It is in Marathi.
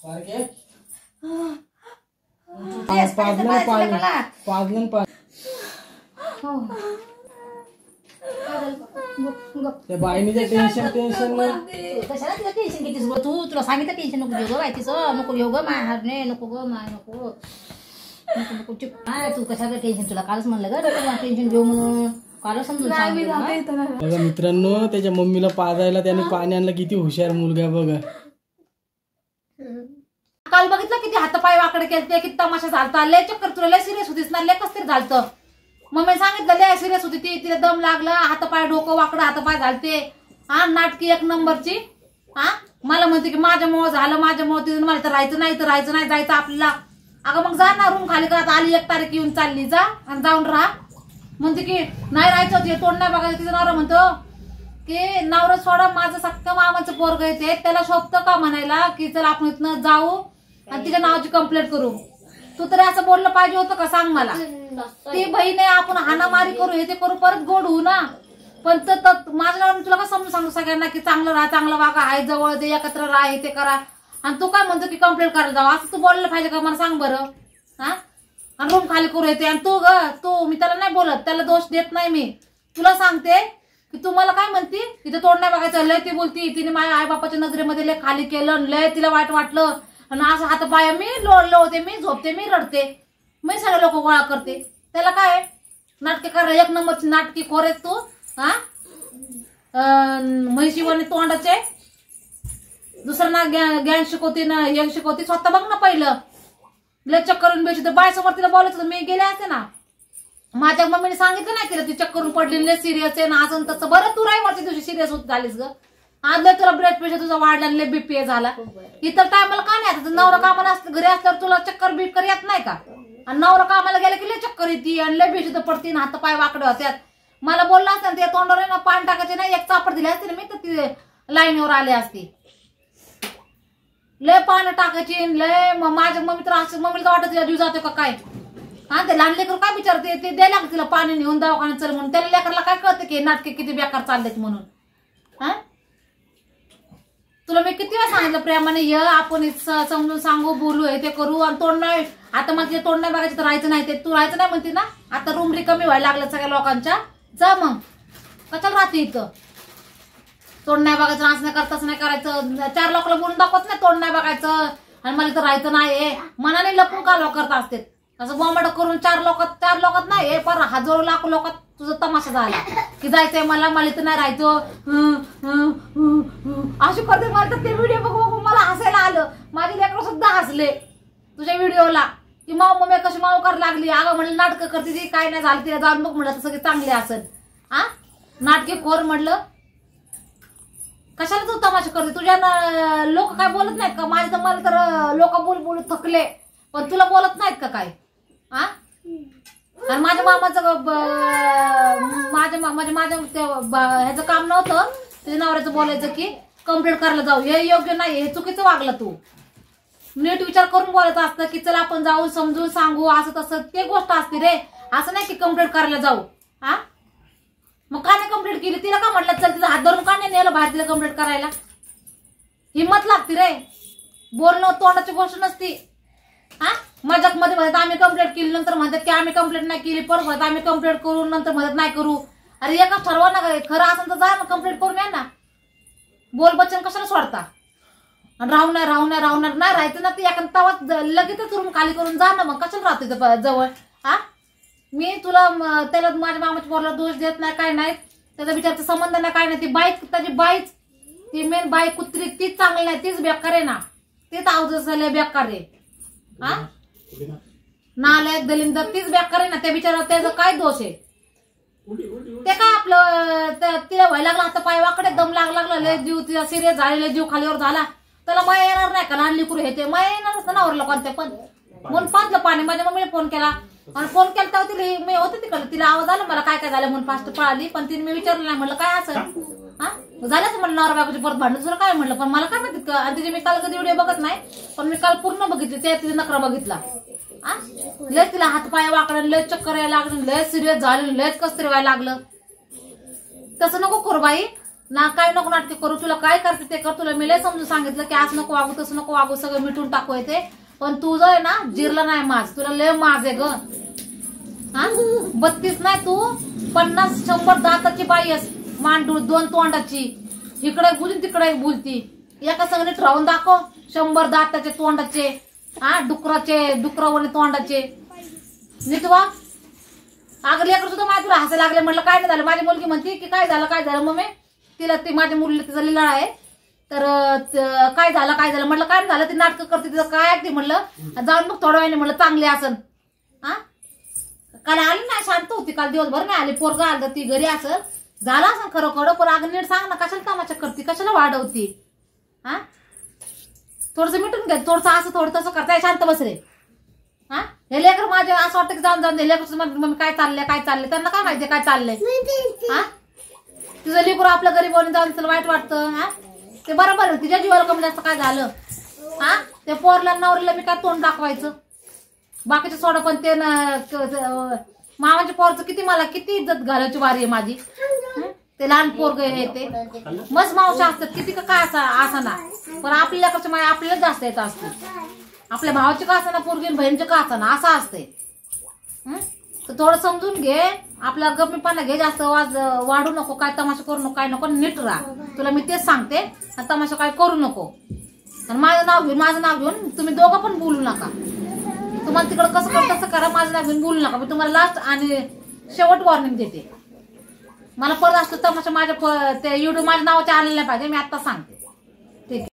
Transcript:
टेन्शन कशाला तिला टेन्शन घेतीस गो तू? तुला सांगितलं टेन्शन नको घेऊ ग बाय तिचं, नको घेऊ ग माय हारणे, नको ग माय, नको नको चुप. काय तू कशाला टेन्शन? तुला कालच म्हणलं ग टेन्शन घेऊ म्हणून, काल समजून सांगितलं. बघा मित्रांनो, त्याच्या मम्मीला पाजायला त्याने पाणी आणलं. किती हुशार मुलगा बघा. काल बघितलं किती हातपाय वाकडे केलते, किती तमाशा झालता. लय चक्कर, तुला लय सिरियस होतीस ना, लय कसतरी झालतं. मम्मी सांगितलं लय सिरियस होती ती, तिला दम लागला, हातपाय डोकं वाकडं हातपाय झालते. हा नाटकी एक नंबरची. हा मला म्हणते की माझ्यामुळे झालं, माझ्यामुळे तिथून मला तर राहायचं नाही, तर राहायचं नाही, जायचं आपल्याला. अगं मग जा ना रूम खाली करत, आली 1 तारीख येऊन चालली, जा आणि जाऊन राहा. म्हणते की नाही राहायचं होते, तोंड नाही बघायचं. तिचं नवरा म्हणतो की नवरा सोडा, माझं सख्खं मामाचं पोरग येते, त्याला शोभतं का म्हणायला की चल आपण इथनं जाऊ आणि तिच्या नावाची कंप्लेंट करू. तू तरी असं बोललं पाहिजे होतं का सांग मला? ती बहीण आहे, आपण हाणामारी करू, हे ते करू, परत गोड होऊ ना. पण माझ्या नावाने तुला का समजून सांगू सगळ्यांना की चांगलं राहा, चांगलं वागा, आहे जवळ ते, एकत्र राहा, हे ते करा. आणि तू काय म्हणतो की कंप्लेंट करायला जाऊ? असं तू बोललं पाहिजे का मला सांग बरं? हा आणि रूम खाली करू येते. आणि तू मी त्याला नाही बोलत, त्याला दोष देत नाही. मी तुला सांगते की तू मला काय म्हणती, तिथं तोंड नाही बघायचं. लय ती बोलती, तिने माझ्या आई बापाच्या नजरेमध्ये लय खाली केलं, लय तिला वाईट वाटलं. आणि असं हात पाय मी लोळते, मी झोपते, मी रडते, मी सगळे लोक गोळा करते. त्याला काय नाटके करा, 1 नंबरची नाटकी खोरेस तू. हा म्हैशीवाने तोंडाचे, दुसऱ्यांना ज्ञान शिकवते ना, हे शिकवते. स्वतः बघ ना पहिलं. लय चक्करून बेशी तर बायसमोर तिला बोलायचं होतं, मी गेले असते ना. माझ्या मम्मीने सांगितलं नाही केलं, ती चक्करून पडली, लय सिरियस आहे ना, असं तसं. बरं तू रविवारच्या दिवशी सिरियस होत झालीस ग. आज तुला ब्लड प्रेशर तुझा वाढला, लय बीपी झाला. इतर टायमाला का नाही? आता नवरा कामाला घरी असल्यावर तुला चक्कर बिक्कर येत नाही का? आणि नवरा कामाला गेला की लय चक्कर येते आणि लय बेशी तर पडते, हात पाय वाकडे होत्यात. मला बोलला असता ना, ते तोंडावर ना पाणी टाकायचे नाही, 1 चापड दिली असते ना मी, तर ती लाईनीवर आले असते. लय पाणी टाकायची, लय. माझ्या मम्मी तर असं, मम्मीला वाटत तिला जीव जातो का काय? हा ते लहान लेकर काय विचारते, ते द्यायला लागतं तिला पाणी नेऊन दवाखान्यात चल म्हणून. त्याला लेकरला काय कळतं की नाटके किती बेकार चाललेत म्हणून? हा तुला मी किती वेळा सांगितलं प्रेमाने ये, आपण समजून सांगू, बोलू, हे ते करू. आणि तोंड नाही, आता मग ते तोंड नाही बघायचं तर राहायचं नाही. ते तू राहायचं नाही म्हणते ना, आता रूम रिकामी व्हायला लागलं सगळ्या लोकांच्या. जा मग, कशाला राहते इथं? तोंड नाही बघायचं, असं नाही करताच नाही करायचं. 4 लोकांना बोलून दाखवत नाही तोंड नाही बघायचं आणि मला इथं राहायचं नाही. मनाने लपून का लोक करत असते असं बोंबाड करून. 4 लोकात नाही, पर हजारो लाखो लोकात तुझा तमाशा झाला की जायचंय मला इथं नाही राहायचं. अशी करते. मला ते व्हिडिओ बघू मला हसायला आलं. माझे लेकरं सुद्धा हसले तुझ्या व्हिडिओला की माऊ मम्मी कशी माऊ करायला लागली. अगं म्हणलं नाटकं करते ती, काय नाही झालं तिला, जाऊन बघ म्हणलं सगळे चांगले असेल. हा नाटके खोर म्हणलं. कशाला तू तमाशा करते? तुझ्या लोक काय बोलत नाहीत का? माझे तर मला तर लोक बोल थकले, पण तुला बोलत नाहीत का काय? हा आणि माझ्या मामाचं ह्याचं काम नव्हतं तुझ्या नवऱ्याचं बोलायचं की कंप्लेंट करायला जाऊ. हे योग्य नाही, हे चुकीचं वागलं. तू नीट विचार करून बोलायचं असतं की चला आपण जाऊ, समजून सांगू, असं तसं. ते गोष्ट असते रे, असं नाही की कंप्लेंट करायला जाऊ. हा मग का नाही कंप्लेंट केली? तिला का म्हटलं चल तिला हात धरून का नाही नेलं बाहेर तिला कंप्लेंट करायला? हिम्मत लागते रे. बोलणं तोंडाची गोष्ट नसती. हा मजाक मध्ये म्हणतात आम्ही कंप्लेंट केली, नंतर म्हणतात की आम्ही कंप्लेंट नाही केली, परत म्हणतात आम्ही कंप्लेंट करू, नंतर म्हणतात नाही करू. अरे एका ठरवा ना, खरं असेल तर जा ना कंप्लेंट करून या ना. बोल बच्चन कशाला सोडता? आणि राहणार नाही राहायचं ना, ते एका तवाच लगेचच रूम खाली करून जा ना. मग कशाला राहते जवळ? हा मी तुला त्याला माझ्या मामाच्या पोराला दोष देत नाही, काय नाही. त्याचा विचारचा संबंध नाही, काय नाही. ती त्याची बाईच, ती मेन बाई कुत्री, तीच चांगली नाही, तीच बेकार आहे ना. तीच अवजस झाले बेकार आहे. हा नालायक दलिंदर तीच बेकार आहे ना. त्या विचारात त्याचा काय दोष आहे? ते काय आपलं तिला व्हायला लागला, आता पाय वाकडे दम लागला, लय जीव तिला सिरियस झालेला, जीव खालीवर झाला. त्याला माया येणार नाही का? लहान लेकरू हे ते माया येणार असतं ना वरला कोणत्या पण. म्हणून पाजलं पाणी. माझ्या मम्मीने फोन केला आणि फोन केला तेव्हा तिला मी होते तिकडे, तिला आवाज आला मला काय झालं म्हणून फास्ट पळाली. पण तिने मी विचारलं नाही, म्हणलं काय असं हा झालंच म्हणलं नवरा बायकोची परत भांडण तुला काय म्हणलं. पण मला काय माहिती. आणि तिचे मी काल कधी व्हिडिओ बघत नाही, पण मी काल पूर्ण बघितली. ते तिने नखरा बघितला. लय तिला हात पाय वाकडं, लय चक्कर यायला लागलं, लय सिरियस झालं, लयच कसतरी व्हायला लागलं. तसं नको करू बाई. ना काय नको नाटके करू, तुला काय करते ते कर. तुला मी लय समजून सांगितलं की असं नको वागू तसं नको वागू, सगळं मिटून टाकू येते. पण तू जो आहे ना जिरला नाही माझ, तुला लय माझ आहे ग. हा 32 नाही तू 50-100 दाताची बाई आहेस, मांडूळ 2 तोंडाची. इकडे बोलून तिकडे बोलती. एका संगणीत राहून दाखव 100 दाताचे तोंडाचे, हा डुकरावणे तोंडाचे. नीट वा. अगं लेकर सुद्धा माझ्या तुला हसायला लागले. म्हटलं काय नाही झालं. माझी मुलगी म्हणते की काय झालं मम्मी, तिला ती माझ्या मुलीला तिचा लिलाळ आहे तर काय झालं म्हटलं काय झालं. ती नाटकं करते तिचं काय आहे ते. म्हटलं जाऊन मग थोड्या वेळाने म्हटलं चांगली असन. हा काल आली नाही, शांत होती काल दिवसभर नाही आली. पोरग आलं ती घरी असल झालं असं खरं पण अगं नीट सांग ना, कशाला तमाशा करते, कशाला वाढवती. हा थोडस मिटून घ्या, थोडस असं थोडं तसं करताय. शांत बस रे. हा हे लेकर माझे असं वाटतं की जाऊन दे. लेकर मम्मी काय चाललंय त्यांना काय माहितीये काय चाललंय. हा तुझं लेकर आपल्या गरीबाने जाऊन तुला वाईट वाटतं. हा ते बरोबर आहे, तिच्या जीवाला कमी जास्त काय झालं. हा ते पोरला नवरीला मी काय तोंड दाखवायचं. बाकीचे सोडा पण ते मामाच्या पोरचं किती इज्जत घालायची वारी आहे माझी. ते लहान पोरग आहे ते मस्त मावशा असतात किती काय असा ना, पण आपल्या लेकरच्या माय आपल्याला जास्त येत असते. आपल्या भावाची का असा पोरगी बहिणीचे का असा ना असं असते. तर थोडं समजून घे, आपला गप्पीपणा घे, जास्त वाढू नको, काय तमाशा करू नको, काय नको, नीट राहा. तुला मी तेच सांगते, तमाशा काय करू नको. आणि माझं नाव घेऊन तुम्ही दोघं पण बोलू नका. तुम्हाला तिकडं कसं करत तसं करा, माझं नाव घेऊन बोलू नका. मी तुम्हाला लास्ट आणि शेवट वॉर्निंग देते. मला परत असतो तमाशा माझ्या ते युट्यूब माझ्या नावाचे आलेले नाही पाहिजे, मी आता सांगते. ठीक आहे.